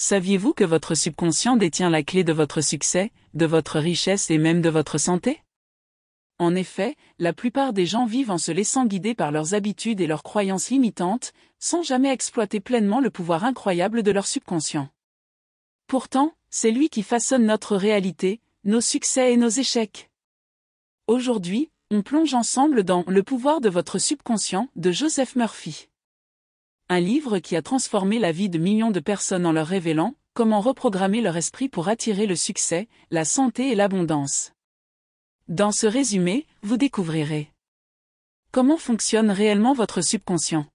Saviez-vous que votre subconscient détient la clé de votre succès, de votre richesse et même de votre santé? En effet, la plupart des gens vivent en se laissant guider par leurs habitudes et leurs croyances limitantes, sans jamais exploiter pleinement le pouvoir incroyable de leur subconscient. Pourtant, c'est lui qui façonne notre réalité, nos succès et nos échecs. Aujourd'hui, on plonge ensemble dans Le pouvoir de votre subconscient de Joseph Murphy. Un livre qui a transformé la vie de millions de personnes en leur révélant comment reprogrammer leur esprit pour attirer le succès, la santé et l'abondance. Dans ce résumé, vous découvrirez comment fonctionne réellement votre subconscient.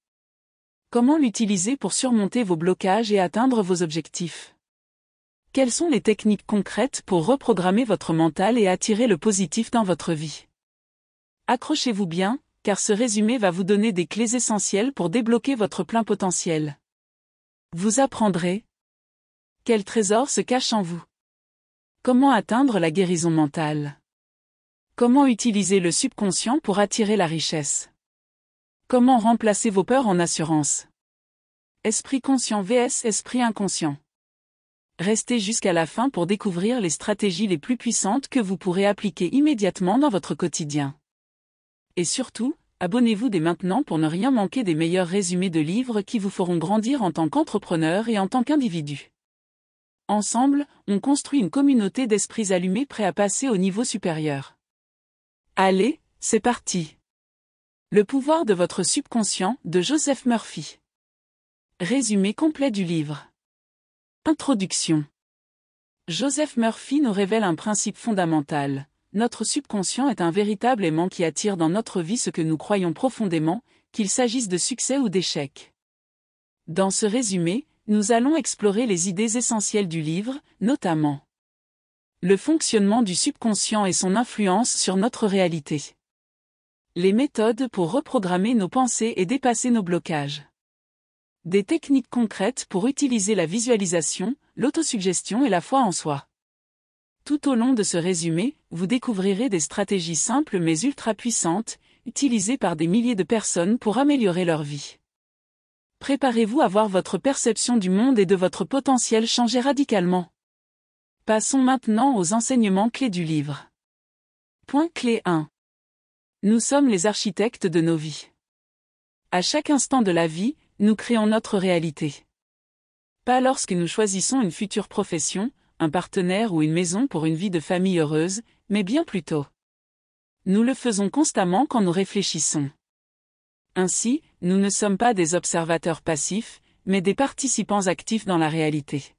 Comment l'utiliser pour surmonter vos blocages et atteindre vos objectifs. Quelles sont les techniques concrètes pour reprogrammer votre mental et attirer le positif dans votre vie. Accrochez-vous bien, car ce résumé va vous donner des clés essentielles pour débloquer votre plein potentiel. Vous apprendrez quel trésor se cache en vous. Comment atteindre la guérison mentale. Comment utiliser le subconscient pour attirer la richesse. Comment remplacer vos peurs en assurance. Esprit conscient vs esprit inconscient. Restez jusqu'à la fin pour découvrir les stratégies les plus puissantes que vous pourrez appliquer immédiatement dans votre quotidien. Et surtout, abonnez-vous dès maintenant pour ne rien manquer des meilleurs résumés de livres qui vous feront grandir en tant qu'entrepreneur et en tant qu'individu. Ensemble, on construit une communauté d'esprits allumés prêts à passer au niveau supérieur. Allez, c'est parti! Le pouvoir de votre subconscient de Joseph Murphy. Résumé complet du livre. Introduction. Joseph Murphy nous révèle un principe fondamental. Notre subconscient est un véritable aimant qui attire dans notre vie ce que nous croyons profondément, qu'il s'agisse de succès ou d'échec. Dans ce résumé, nous allons explorer les idées essentielles du livre, notamment le fonctionnement du subconscient et son influence sur notre réalité. Les méthodes pour reprogrammer nos pensées et dépasser nos blocages. Des techniques concrètes pour utiliser la visualisation, l'autosuggestion et la foi en soi. Tout au long de ce résumé, vous découvrirez des stratégies simples mais ultra puissantes, utilisées par des milliers de personnes pour améliorer leur vie. Préparez-vous à voir votre perception du monde et de votre potentiel changer radicalement. Passons maintenant aux enseignements clés du livre. Point clé 1. Nous sommes les architectes de nos vies. À chaque instant de la vie, nous créons notre réalité. Pas lorsque nous choisissons une future profession, un partenaire ou une maison pour une vie de famille heureuse, mais bien plus tôt. Nous le faisons constamment quand nous réfléchissons. Ainsi, nous ne sommes pas des observateurs passifs, mais des participants actifs dans la réalité.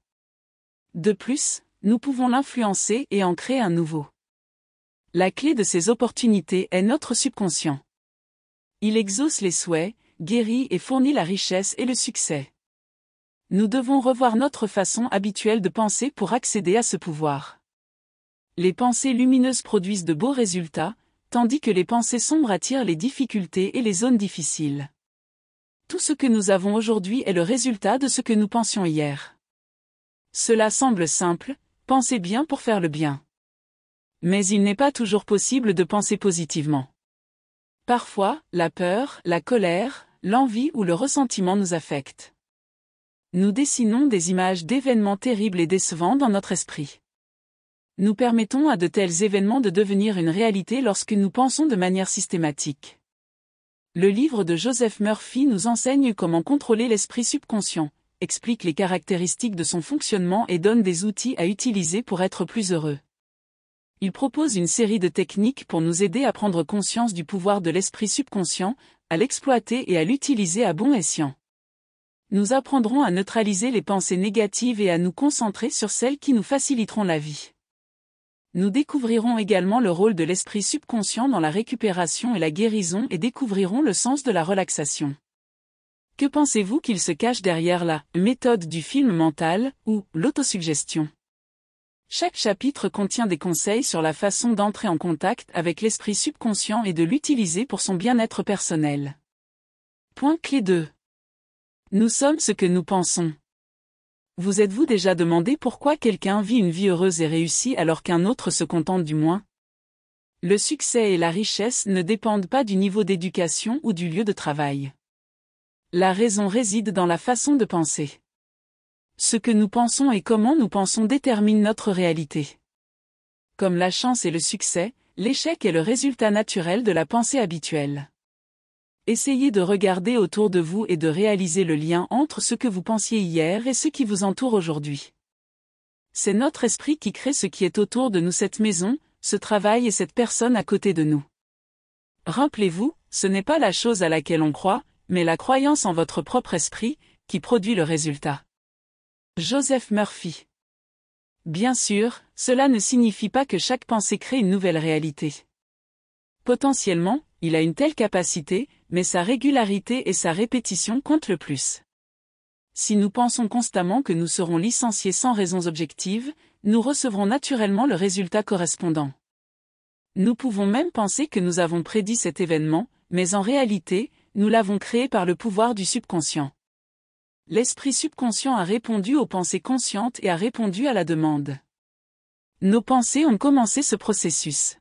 De plus, nous pouvons l'influencer et en créer un nouveau. La clé de ces opportunités est notre subconscient. Il exauce les souhaits, guérit et fournit la richesse et le succès. Nous devons revoir notre façon habituelle de penser pour accéder à ce pouvoir. Les pensées lumineuses produisent de beaux résultats, tandis que les pensées sombres attirent les difficultés et les zones difficiles. Tout ce que nous avons aujourd'hui est le résultat de ce que nous pensions hier. Cela semble simple, penser bien pour faire le bien. Mais il n'est pas toujours possible de penser positivement. Parfois, la peur, la colère, l'envie ou le ressentiment nous affectent. Nous dessinons des images d'événements terribles et décevants dans notre esprit. Nous permettons à de tels événements de devenir une réalité lorsque nous pensons de manière systématique. Le livre de Joseph Murphy nous enseigne comment contrôler l'esprit subconscient, explique les caractéristiques de son fonctionnement et donne des outils à utiliser pour être plus heureux. Il propose une série de techniques pour nous aider à prendre conscience du pouvoir de l'esprit subconscient, à l'exploiter et à l'utiliser à bon escient. Nous apprendrons à neutraliser les pensées négatives et à nous concentrer sur celles qui nous faciliteront la vie. Nous découvrirons également le rôle de l'esprit subconscient dans la récupération et la guérison et découvrirons le sens de la relaxation. Que pensez-vous qu'il se cache derrière la méthode du film mental ou l'autosuggestion? Chaque chapitre contient des conseils sur la façon d'entrer en contact avec l'esprit subconscient et de l'utiliser pour son bien-être personnel. Point clé 2. Nous sommes ce que nous pensons. Vous êtes-vous déjà demandé pourquoi quelqu'un vit une vie heureuse et réussie alors qu'un autre se contente du moins? Le succès et la richesse ne dépendent pas du niveau d'éducation ou du lieu de travail. La raison réside dans la façon de penser. Ce que nous pensons et comment nous pensons détermine notre réalité. Comme la chance et le succès, l'échec est le résultat naturel de la pensée habituelle. Essayez de regarder autour de vous et de réaliser le lien entre ce que vous pensiez hier et ce qui vous entoure aujourd'hui. C'est notre esprit qui crée ce qui est autour de nous, cette maison, ce travail et cette personne à côté de nous. Rappelez-vous, ce n'est pas la chose à laquelle on croit, mais la croyance en votre propre esprit, qui produit le résultat. Joseph Murphy. Bien sûr, cela ne signifie pas que chaque pensée crée une nouvelle réalité. Potentiellement, il a une telle capacité, mais sa régularité et sa répétition comptent le plus. Si nous pensons constamment que nous serons licenciés sans raisons objectives, nous recevrons naturellement le résultat correspondant. Nous pouvons même penser que nous avons prédit cet événement, mais en réalité, nous l'avons créé par le pouvoir du subconscient. L'esprit subconscient a répondu aux pensées conscientes et a répondu à la demande. Nos pensées ont commencé ce processus.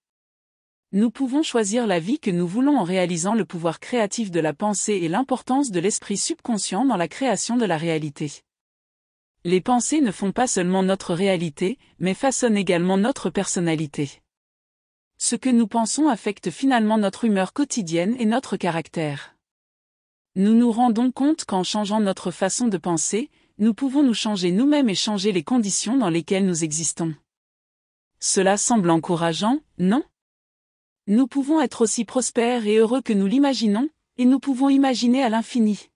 Nous pouvons choisir la vie que nous voulons en réalisant le pouvoir créatif de la pensée et l'importance de l'esprit subconscient dans la création de la réalité. Les pensées ne font pas seulement notre réalité, mais façonnent également notre personnalité. Ce que nous pensons affecte finalement notre humeur quotidienne et notre caractère. Nous nous rendons compte qu'en changeant notre façon de penser, nous pouvons nous changer nous-mêmes et changer les conditions dans lesquelles nous existons. Cela semble encourageant, non ? Nous pouvons être aussi prospères et heureux que nous l'imaginons, et nous pouvons imaginer à l'infini.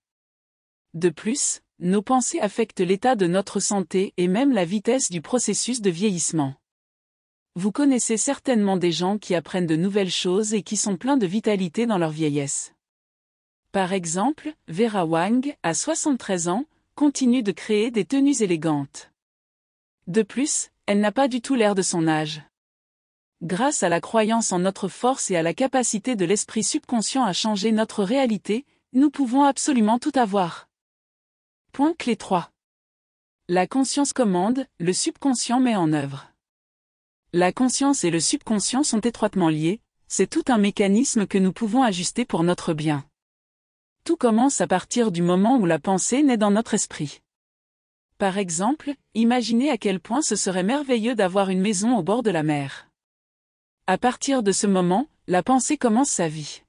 De plus, nos pensées affectent l'état de notre santé et même la vitesse du processus de vieillissement. Vous connaissez certainement des gens qui apprennent de nouvelles choses et qui sont pleins de vitalité dans leur vieillesse. Par exemple, Vera Wang, à 73 ans, continue de créer des tenues élégantes. De plus, elle n'a pas du tout l'air de son âge. Grâce à la croyance en notre force et à la capacité de l'esprit subconscient à changer notre réalité, nous pouvons absolument tout avoir. Point clé 3. La conscience commande, le subconscient met en œuvre. La conscience et le subconscient sont étroitement liés, c'est tout un mécanisme que nous pouvons ajuster pour notre bien. Tout commence à partir du moment où la pensée naît dans notre esprit. Par exemple, imaginez à quel point ce serait merveilleux d'avoir une maison au bord de la mer. À partir de ce moment, la pensée commence sa vie.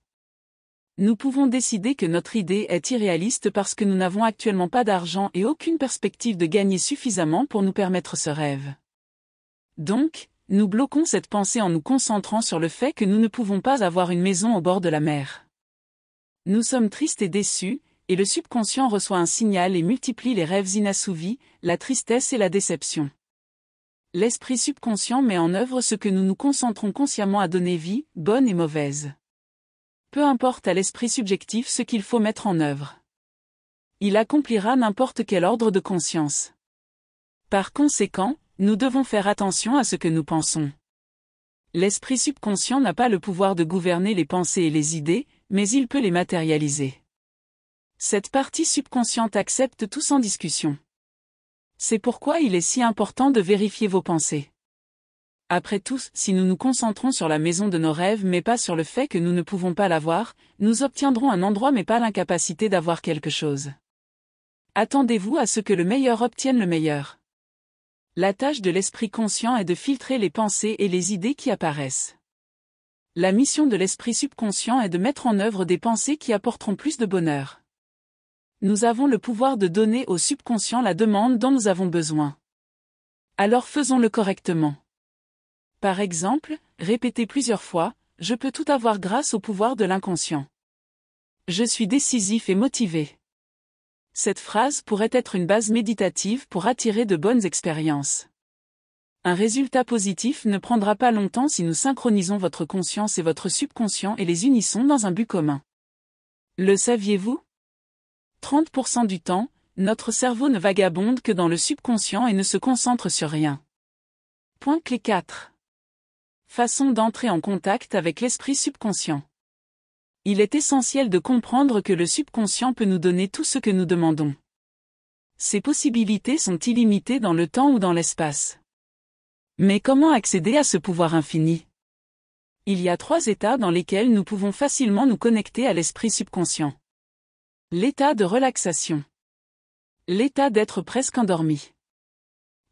Nous pouvons décider que notre idée est irréaliste parce que nous n'avons actuellement pas d'argent et aucune perspective de gagner suffisamment pour nous permettre ce rêve. Donc, nous bloquons cette pensée en nous concentrant sur le fait que nous ne pouvons pas avoir une maison au bord de la mer. Nous sommes tristes et déçus, et le subconscient reçoit un signal et multiplie les rêves inassouvis, la tristesse et la déception. L'esprit subconscient met en œuvre ce que nous nous concentrons consciemment à donner vie, bonne et mauvaise. Peu importe à l'esprit subjectif ce qu'il faut mettre en œuvre. Il accomplira n'importe quel ordre de conscience. Par conséquent, nous devons faire attention à ce que nous pensons. L'esprit subconscient n'a pas le pouvoir de gouverner les pensées et les idées, mais il peut les matérialiser. Cette partie subconsciente accepte tout sans discussion. C'est pourquoi il est si important de vérifier vos pensées. Après tout, si nous nous concentrons sur la maison de nos rêves mais pas sur le fait que nous ne pouvons pas l'avoir, nous obtiendrons un endroit mais pas l'incapacité d'avoir quelque chose. Attendez-vous à ce que le meilleur obtienne le meilleur. La tâche de l'esprit conscient est de filtrer les pensées et les idées qui apparaissent. La mission de l'esprit subconscient est de mettre en œuvre des pensées qui apporteront plus de bonheur. Nous avons le pouvoir de donner au subconscient la demande dont nous avons besoin. Alors faisons-le correctement. Par exemple, répétez plusieurs fois, « Je peux tout avoir grâce au pouvoir de l'inconscient. Je suis décisif et motivé. » Cette phrase pourrait être une base méditative pour attirer de bonnes expériences. Un résultat positif ne prendra pas longtemps si nous synchronisons votre conscience et votre subconscient et les unissons dans un but commun. Le saviez-vous ? 30% du temps, notre cerveau ne vagabonde que dans le subconscient et ne se concentre sur rien. Point clé 4. Façon d'entrer en contact avec l'esprit subconscient. Il est essentiel de comprendre que le subconscient peut nous donner tout ce que nous demandons. Ces possibilités sont illimitées dans le temps ou dans l'espace. Mais comment accéder à ce pouvoir infini ? Il y a 3 états dans lesquels nous pouvons facilement nous connecter à l'esprit subconscient. L'état de relaxation. L'état d'être presque endormi.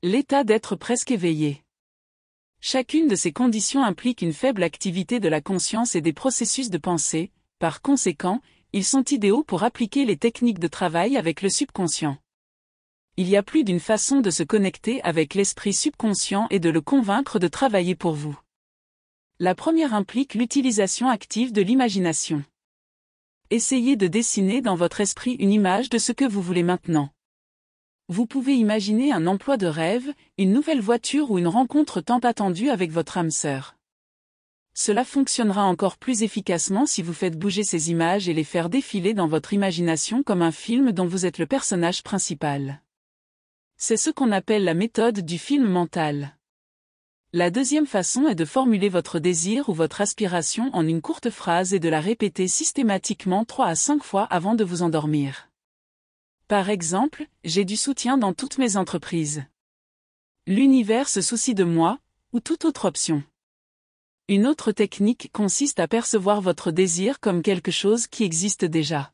L'état d'être presque éveillé. Chacune de ces conditions implique une faible activité de la conscience et des processus de pensée, par conséquent, ils sont idéaux pour appliquer les techniques de travail avec le subconscient. Il y a plus d'une façon de se connecter avec l'esprit subconscient et de le convaincre de travailler pour vous. La première implique l'utilisation active de l'imagination. Essayez de dessiner dans votre esprit une image de ce que vous voulez maintenant. Vous pouvez imaginer un emploi de rêve, une nouvelle voiture ou une rencontre tant attendue avec votre âme sœur. Cela fonctionnera encore plus efficacement si vous faites bouger ces images et les faire défiler dans votre imagination comme un film dont vous êtes le personnage principal. C'est ce qu'on appelle la méthode du film mental. La deuxième façon est de formuler votre désir ou votre aspiration en une courte phrase et de la répéter systématiquement 3 à 5 fois avant de vous endormir. Par exemple, j'ai du soutien dans toutes mes entreprises. L'univers se soucie de moi, ou toute autre option. Une autre technique consiste à percevoir votre désir comme quelque chose qui existe déjà.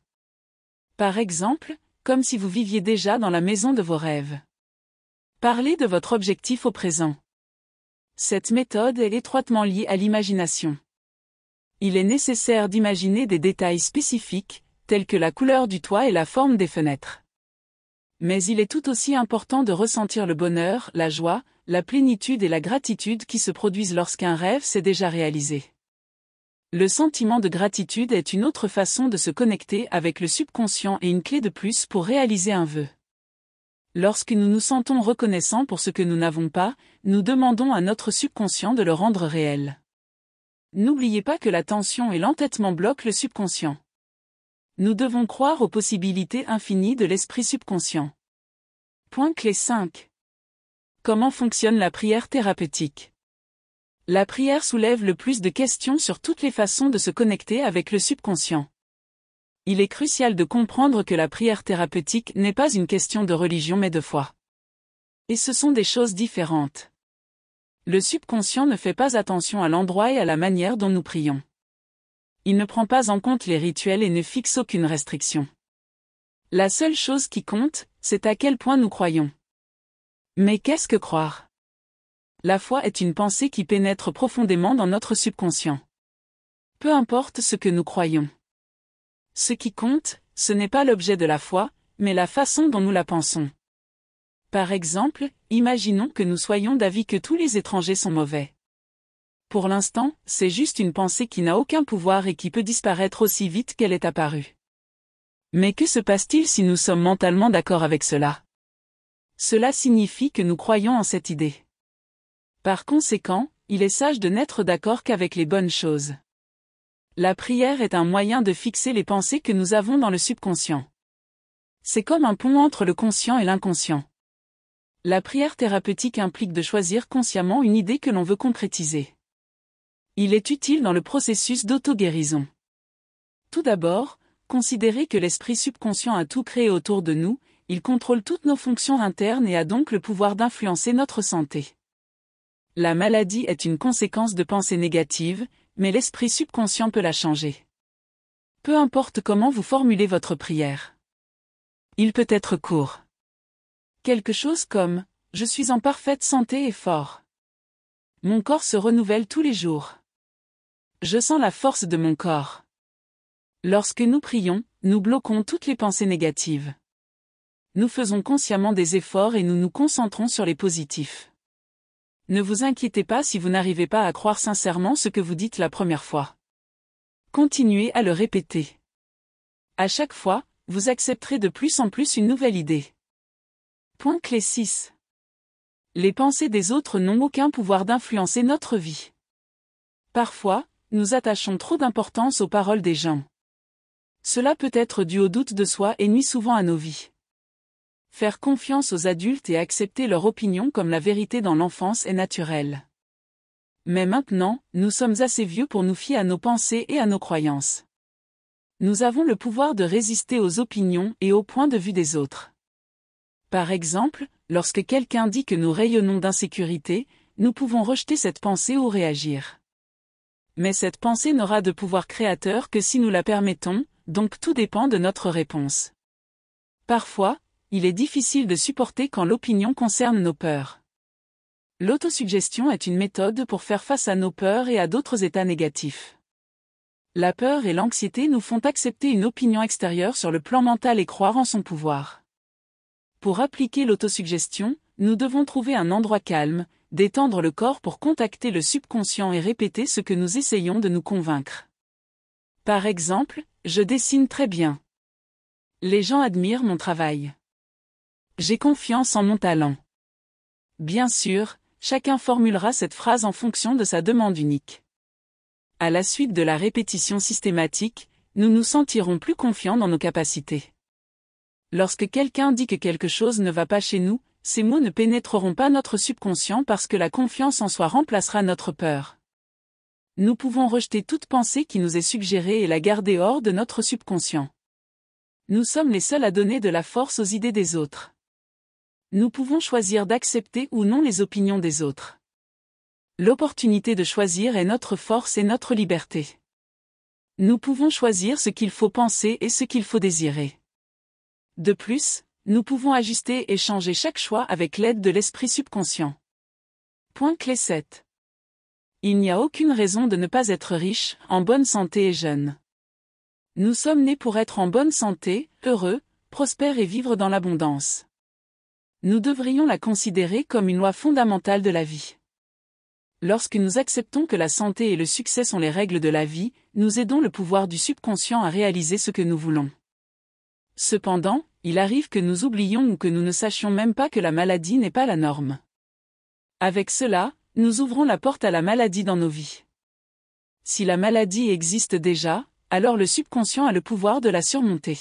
Par exemple, comme si vous viviez déjà dans la maison de vos rêves. Parlez de votre objectif au présent. Cette méthode est étroitement liée à l'imagination. Il est nécessaire d'imaginer des détails spécifiques, tels que la couleur du toit et la forme des fenêtres. Mais il est tout aussi important de ressentir le bonheur, la joie, la plénitude et la gratitude qui se produisent lorsqu'un rêve s'est déjà réalisé. Le sentiment de gratitude est une autre façon de se connecter avec le subconscient et une clé de plus pour réaliser un vœu. Lorsque nous nous sentons reconnaissants pour ce que nous n'avons pas, nous demandons à notre subconscient de le rendre réel. N'oubliez pas que la tension et l'entêtement bloquent le subconscient. Nous devons croire aux possibilités infinies de l'esprit subconscient. Point clé 5. Comment fonctionne la prière thérapeutique? La prière soulève le plus de questions sur toutes les façons de se connecter avec le subconscient. Il est crucial de comprendre que la prière thérapeutique n'est pas une question de religion mais de foi. Et ce sont des choses différentes. Le subconscient ne fait pas attention à l'endroit et à la manière dont nous prions. Il ne prend pas en compte les rituels et ne fixe aucune restriction. La seule chose qui compte, c'est à quel point nous croyons. Mais qu'est-ce que croire? La foi est une pensée qui pénètre profondément dans notre subconscient. Peu importe ce que nous croyons. Ce qui compte, ce n'est pas l'objet de la foi, mais la façon dont nous la pensons. Par exemple, imaginons que nous soyons d'avis que tous les étrangers sont mauvais. Pour l'instant, c'est juste une pensée qui n'a aucun pouvoir et qui peut disparaître aussi vite qu'elle est apparue. Mais que se passe-t-il si nous sommes mentalement d'accord avec cela? Cela signifie que nous croyons en cette idée. Par conséquent, il est sage de n'être d'accord qu'avec les bonnes choses. La prière est un moyen de fixer les pensées que nous avons dans le subconscient. C'est comme un pont entre le conscient et l'inconscient. La prière thérapeutique implique de choisir consciemment une idée que l'on veut concrétiser. Il est utile dans le processus d'auto-guérison. Tout d'abord, considérez que l'esprit subconscient a tout créé autour de nous, il contrôle toutes nos fonctions internes et a donc le pouvoir d'influencer notre santé. La maladie est une conséquence de pensées négatives, mais l'esprit subconscient peut la changer. Peu importe comment vous formulez votre prière. Il peut être court. Quelque chose comme « Je suis en parfaite santé et fort. Mon corps se renouvelle tous les jours. Je sens la force de mon corps. » Lorsque nous prions, nous bloquons toutes les pensées négatives. Nous faisons consciemment des efforts et nous nous concentrons sur les positifs. Ne vous inquiétez pas si vous n'arrivez pas à croire sincèrement ce que vous dites la première fois. Continuez à le répéter. À chaque fois, vous accepterez de plus en plus une nouvelle idée. Point clé 6. Les pensées des autres n'ont aucun pouvoir d'influencer notre vie. Parfois, nous attachons trop d'importance aux paroles des gens. Cela peut être dû au doute de soi et nuit souvent à nos vies. Faire confiance aux adultes et accepter leur opinion comme la vérité dans l'enfance est naturel. Mais maintenant, nous sommes assez vieux pour nous fier à nos pensées et à nos croyances. Nous avons le pouvoir de résister aux opinions et aux points de vue des autres. Par exemple, lorsque quelqu'un dit que nous rayonnons d'insécurité, nous pouvons rejeter cette pensée ou réagir. Mais cette pensée n'aura de pouvoir créateur que si nous la permettons, donc tout dépend de notre réponse. Parfois, il est difficile de supporter quand l'opinion concerne nos peurs. L'autosuggestion est une méthode pour faire face à nos peurs et à d'autres états négatifs. La peur et l'anxiété nous font accepter une opinion extérieure sur le plan mental et croire en son pouvoir. Pour appliquer l'autosuggestion, nous devons trouver un endroit calme, détendre le corps pour contacter le subconscient et répéter ce que nous essayons de nous convaincre. Par exemple, je dessine très bien. Les gens admirent mon travail. J'ai confiance en mon talent. Bien sûr, chacun formulera cette phrase en fonction de sa demande unique. À la suite de la répétition systématique, nous nous sentirons plus confiants dans nos capacités. Lorsque quelqu'un dit que quelque chose ne va pas chez nous, ces mots ne pénétreront pas notre subconscient parce que la confiance en soi remplacera notre peur. Nous pouvons rejeter toute pensée qui nous est suggérée et la garder hors de notre subconscient. Nous sommes les seuls à donner de la force aux idées des autres. Nous pouvons choisir d'accepter ou non les opinions des autres. L'opportunité de choisir est notre force et notre liberté. Nous pouvons choisir ce qu'il faut penser et ce qu'il faut désirer. De plus, nous pouvons ajuster et changer chaque choix avec l'aide de l'esprit subconscient. Point clé 7. Il n'y a aucune raison de ne pas être riche, en bonne santé et jeune. Nous sommes nés pour être en bonne santé, heureux, prospères et vivre dans l'abondance. Nous devrions la considérer comme une loi fondamentale de la vie. Lorsque nous acceptons que la santé et le succès sont les règles de la vie, nous aidons le pouvoir du subconscient à réaliser ce que nous voulons. Cependant, il arrive que nous oublions ou que nous ne sachions même pas que la maladie n'est pas la norme. Avec cela, nous ouvrons la porte à la maladie dans nos vies. Si la maladie existe déjà, alors le subconscient a le pouvoir de la surmonter.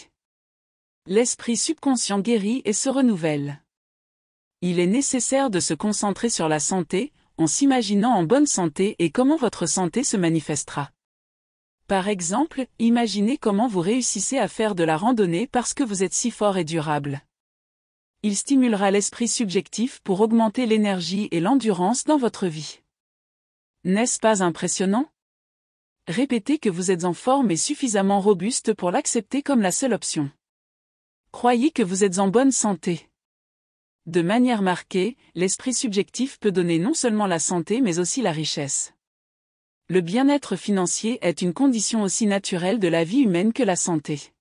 L'esprit subconscient guérit et se renouvelle. Il est nécessaire de se concentrer sur la santé, en s'imaginant en bonne santé et comment votre santé se manifestera. Par exemple, imaginez comment vous réussissez à faire de la randonnée parce que vous êtes si fort et durable. Il stimulera l'esprit subjectif pour augmenter l'énergie et l'endurance dans votre vie. N'est-ce pas impressionnant? Répétez que vous êtes en forme et suffisamment robuste pour l'accepter comme la seule option. Croyez que vous êtes en bonne santé. De manière marquée, l'esprit subjectif peut donner non seulement la santé mais aussi la richesse. Le bien-être financier est une condition aussi naturelle de la vie humaine que la santé.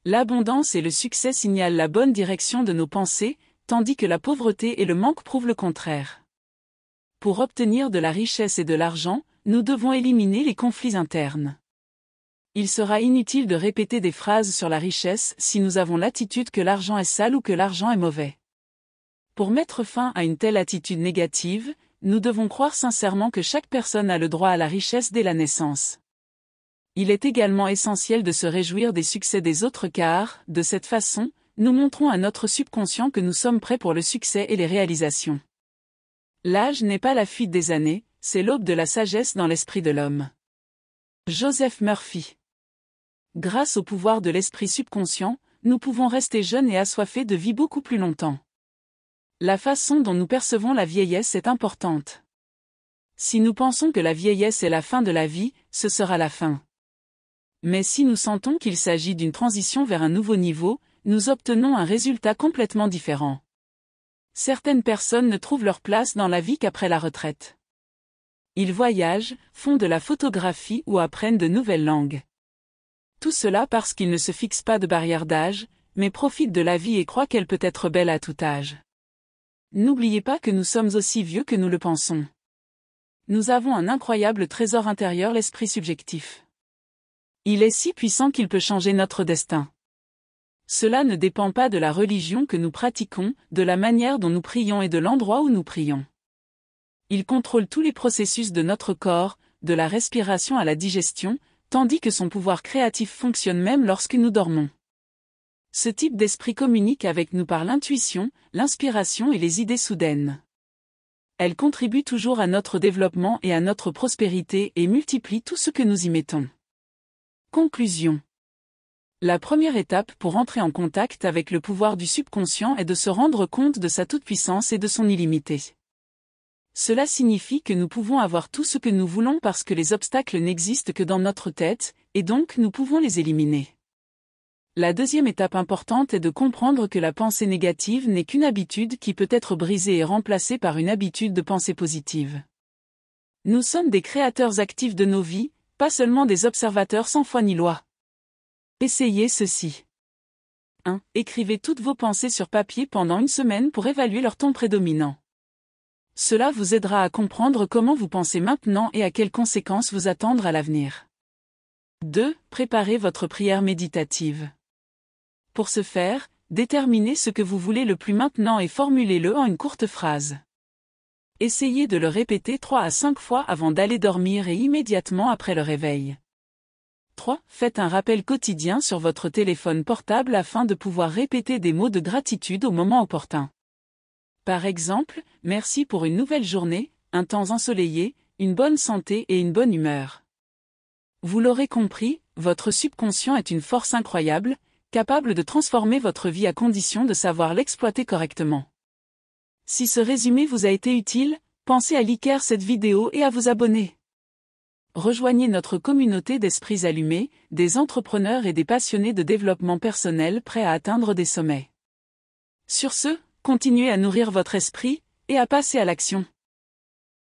L'abondance et le succès signalent la bonne direction de nos pensées, tandis que la pauvreté et le manque prouvent le contraire. Pour obtenir de la richesse et de l'argent, nous devons éliminer les conflits internes. Il sera inutile de répéter des phrases sur la richesse si nous avons l'attitude que l'argent est sale ou que l'argent est mauvais. Pour mettre fin à une telle attitude négative, nous devons croire sincèrement que chaque personne a le droit à la richesse dès la naissance. Il est également essentiel de se réjouir des succès des autres car, de cette façon, nous montrons à notre subconscient que nous sommes prêts pour le succès et les réalisations. L'âge n'est pas la fuite des années, c'est l'aube de la sagesse dans l'esprit de l'homme. Joseph Murphy. Grâce au pouvoir de l'esprit subconscient, nous pouvons rester jeunes et assoiffés de vie beaucoup plus longtemps. La façon dont nous percevons la vieillesse est importante. Si nous pensons que la vieillesse est la fin de la vie, ce sera la fin. Mais si nous sentons qu'il s'agit d'une transition vers un nouveau niveau, nous obtenons un résultat complètement différent. Certaines personnes ne trouvent leur place dans la vie qu'après la retraite. Ils voyagent, font de la photographie ou apprennent de nouvelles langues. Tout cela parce qu'ils ne se fixent pas de barrière d'âge, mais profitent de la vie et croient qu'elle peut être belle à tout âge. N'oubliez pas que nous sommes aussi vieux que nous le pensons. Nous avons un incroyable trésor intérieur, l'esprit subjectif. Il est si puissant qu'il peut changer notre destin. Cela ne dépend pas de la religion que nous pratiquons, de la manière dont nous prions et de l'endroit où nous prions. Il contrôle tous les processus de notre corps, de la respiration à la digestion, tandis que son pouvoir créatif fonctionne même lorsque nous dormons. Ce type d'esprit communique avec nous par l'intuition, l'inspiration et les idées soudaines. Elle contribue toujours à notre développement et à notre prospérité et multiplie tout ce que nous y mettons. Conclusion. La première étape pour entrer en contact avec le pouvoir du subconscient est de se rendre compte de sa toute-puissance et de son illimité. Cela signifie que nous pouvons avoir tout ce que nous voulons parce que les obstacles n'existent que dans notre tête, et donc nous pouvons les éliminer. La deuxième étape importante est de comprendre que la pensée négative n'est qu'une habitude qui peut être brisée et remplacée par une habitude de pensée positive. Nous sommes des créateurs actifs de nos vies, pas seulement des observateurs sans foi ni loi. Essayez ceci. 1. Écrivez toutes vos pensées sur papier pendant une semaine pour évaluer leur ton prédominant. Cela vous aidera à comprendre comment vous pensez maintenant et à quelles conséquences vous attendre à l'avenir. 2. Préparez votre prière méditative. Pour ce faire, déterminez ce que vous voulez le plus maintenant et formulez-le en une courte phrase. Essayez de le répéter 3 à 5 fois avant d'aller dormir et immédiatement après le réveil. 3. Faites un rappel quotidien sur votre téléphone portable afin de pouvoir répéter des mots de gratitude au moment opportun. Par exemple, merci pour une nouvelle journée, un temps ensoleillé, une bonne santé et une bonne humeur. Vous l'aurez compris, votre subconscient est une force incroyable, capable de transformer votre vie à condition de savoir l'exploiter correctement. Si ce résumé vous a été utile, pensez à liker cette vidéo et à vous abonner. Rejoignez notre communauté d'esprits allumés, des entrepreneurs et des passionnés de développement personnel prêts à atteindre des sommets. Sur ce, continuez à nourrir votre esprit, et à passer à l'action.